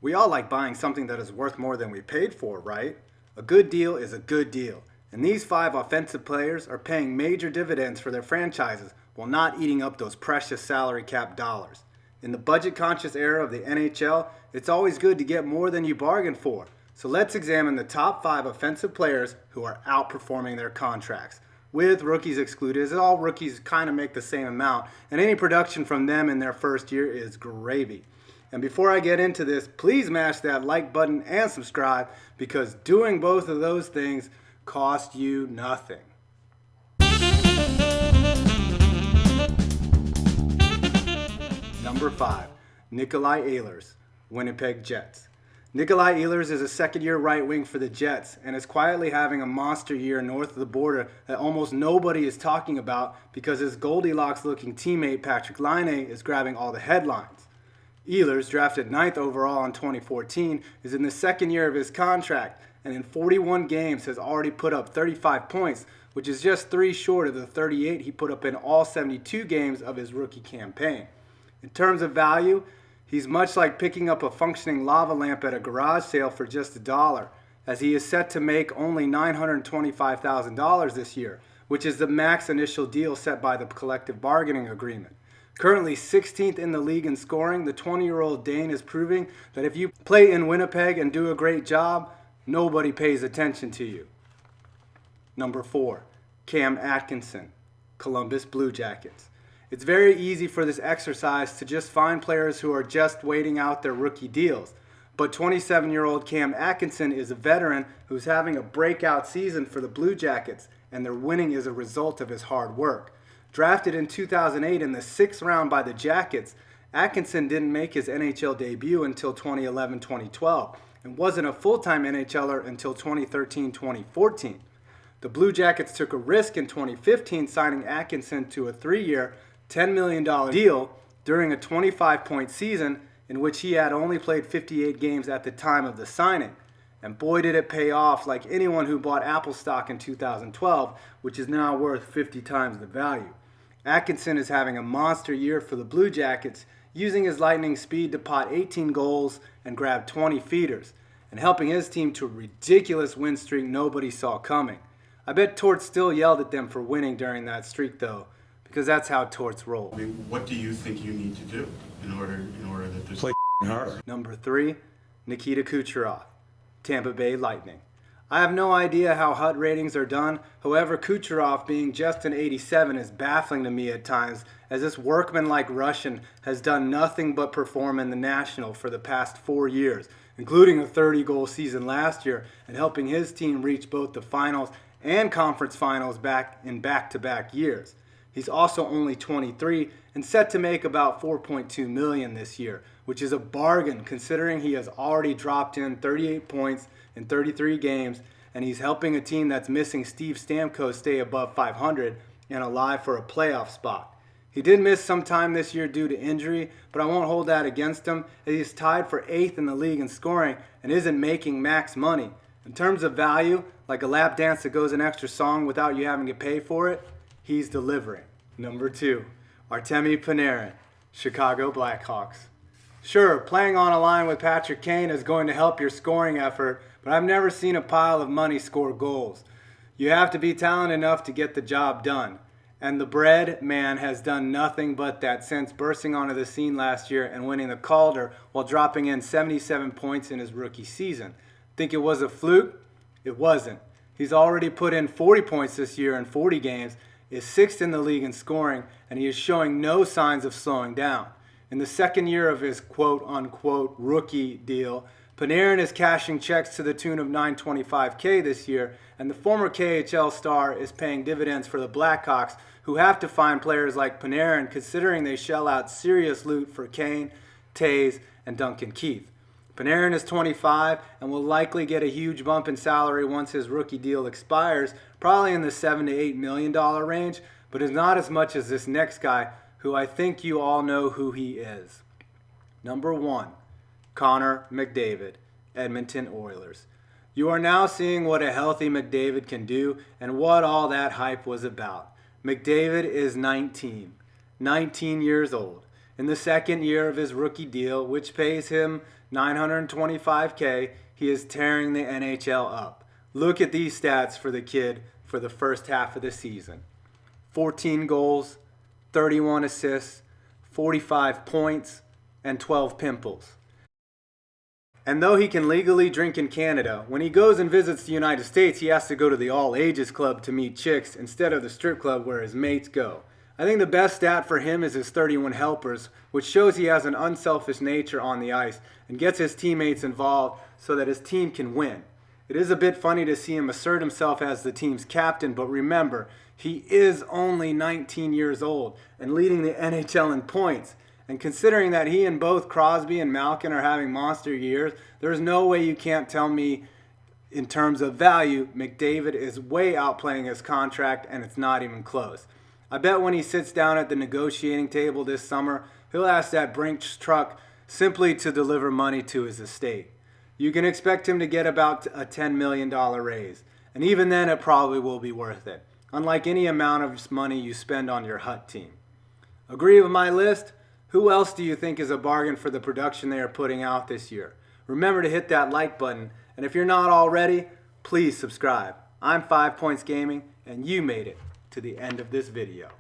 We all like buying something that is worth more than we paid for, right? A good deal is a good deal. And these 5 offensive players are paying major dividends for their franchises while not eating up those precious salary cap dollars. In the budget-conscious era of the NHL, it's always good to get more than you bargained for. So let's examine the top 5 offensive players who are outperforming their contracts. With rookies excluded, as all rookies kind of make the same amount, and any production from them in their first year is gravy. And before I get into this, please mash that like button and subscribe, because doing both of those things cost you nothing. Number 5, Nikolai Ehlers, Winnipeg Jets. Nikolai Ehlers is a second-year right wing for the Jets and is quietly having a monster year north of the border that almost nobody is talking about because his Goldilocks-looking teammate Patrick Laine is grabbing all the headlines. Ehlers, drafted 9th overall in 2014, is in the second year of his contract and in 41 games has already put up 35 points, which is just 3 short of the 38 he put up in all 72 games of his rookie campaign. In terms of value, he's much like picking up a functioning lava lamp at a garage sale for just $1, as he is set to make only $925,000 this year, which is the max initial deal set by the collective bargaining agreement. Currently 16th in the league in scoring, the 20-year-old Dane is proving that if you play in Winnipeg and do a great job, nobody pays attention to you. Number 4, Cam Atkinson, Columbus Blue Jackets. It's very easy for this exercise to just find players who are just waiting out their rookie deals. But 27-year-old Cam Atkinson is a veteran who's having a breakout season for the Blue Jackets, and their winning is a result of his hard work. Drafted in 2008 in the 6th round by the Jackets, Atkinson didn't make his NHL debut until 2011-2012 and wasn't a full-time NHLer until 2013-2014. The Blue Jackets took a risk in 2015 signing Atkinson to a 3-year, $10 million deal during a 25-point season in which he had only played 58 games at the time of the signing. And boy did it pay off, like anyone who bought Apple stock in 2012, which is now worth 50 times the value. Atkinson is having a monster year for the Blue Jackets, using his lightning speed to pot 18 goals and grab 20 feeders, and helping his team to a ridiculous win streak nobody saw coming. I bet Torts still yelled at them for winning during that streak though, because that's how Torts roll. I mean, what do you think you need to do in order that this play harder? Number 3, Nikita Kucherov, Tampa Bay Lightning. I have no idea how HUT ratings are done. However, Kucherov being just an 87 is baffling to me at times, as this workman-like Russian has done nothing but perform in the National for the past 4 years, including a 30-goal season last year and helping his team reach both the finals and conference finals back-to-back years. He's also only 23 and set to make about $4.2 million this year, which is a bargain considering he has already dropped in 38 points in 33 games, and he's helping a team that's missing Steve Stamkos stay above 500 and alive for a playoff spot. He did miss some time this year due to injury, but I won't hold that against him, as he's tied for 8th in the league in scoring and isn't making max money. In terms of value, like a lap dance that goes an extra song without you having to pay for it, he's delivering. Number 2, Artemi Panarin, Chicago Blackhawks. Sure, playing on a line with Patrick Kane is going to help your scoring effort, but I've never seen a pile of money score goals. You have to be talented enough to get the job done. And the bread man has done nothing but that since bursting onto the scene last year and winning the Calder while dropping in 77 points in his rookie season. Think it was a fluke? It wasn't. He's already put in 40 points this year in 40 games, is 6th in the league in scoring, and he is showing no signs of slowing down. In the second year of his quote-unquote rookie deal, Panarin is cashing checks to the tune of $925K this year, and the former KHL star is paying dividends for the Blackhawks, who have to find players like Panarin considering they shell out serious loot for Kane, Taves, and Duncan Keith. Panarin is 25 and will likely get a huge bump in salary once his rookie deal expires, probably in the $7 to $8 million range, but is not as much as this next guy, who I think you all know who he is. Number 1, Connor McDavid, Edmonton Oilers. You are now seeing what a healthy McDavid can do and what all that hype was about. McDavid is 19 years old. In the second year of his rookie deal, which pays him $925K, he is tearing the NHL up. Look at these stats for the kid for the first half of the season. 14 goals, 31 assists, 45 points, and 12 pimples. And though he can legally drink in Canada, when he goes and visits the United States, he has to go to the all-ages club to meet chicks instead of the strip club where his mates go. I think the best stat for him is his 31 helpers, which shows he has an unselfish nature on the ice and gets his teammates involved so that his team can win. It is a bit funny to see him assert himself as the team's captain, but remember, he is only 19 years old and leading the NHL in points. And considering that he and both Crosby and Malkin are having monster years, there's no way you can't tell me in terms of value, McDavid is way outplaying his contract and it's not even close. I bet when he sits down at the negotiating table this summer, he'll ask that Brinks truck simply to deliver money to his estate. You can expect him to get about a $10 million raise. And even then, it probably will be worth it, unlike any amount of money you spend on your Hut team. Agree with my list? Who else do you think is a bargain for the production they are putting out this year? Remember to hit that like button, and if you're not already, please subscribe. I'm 5 Points Gaming, and you made it to the end of this video.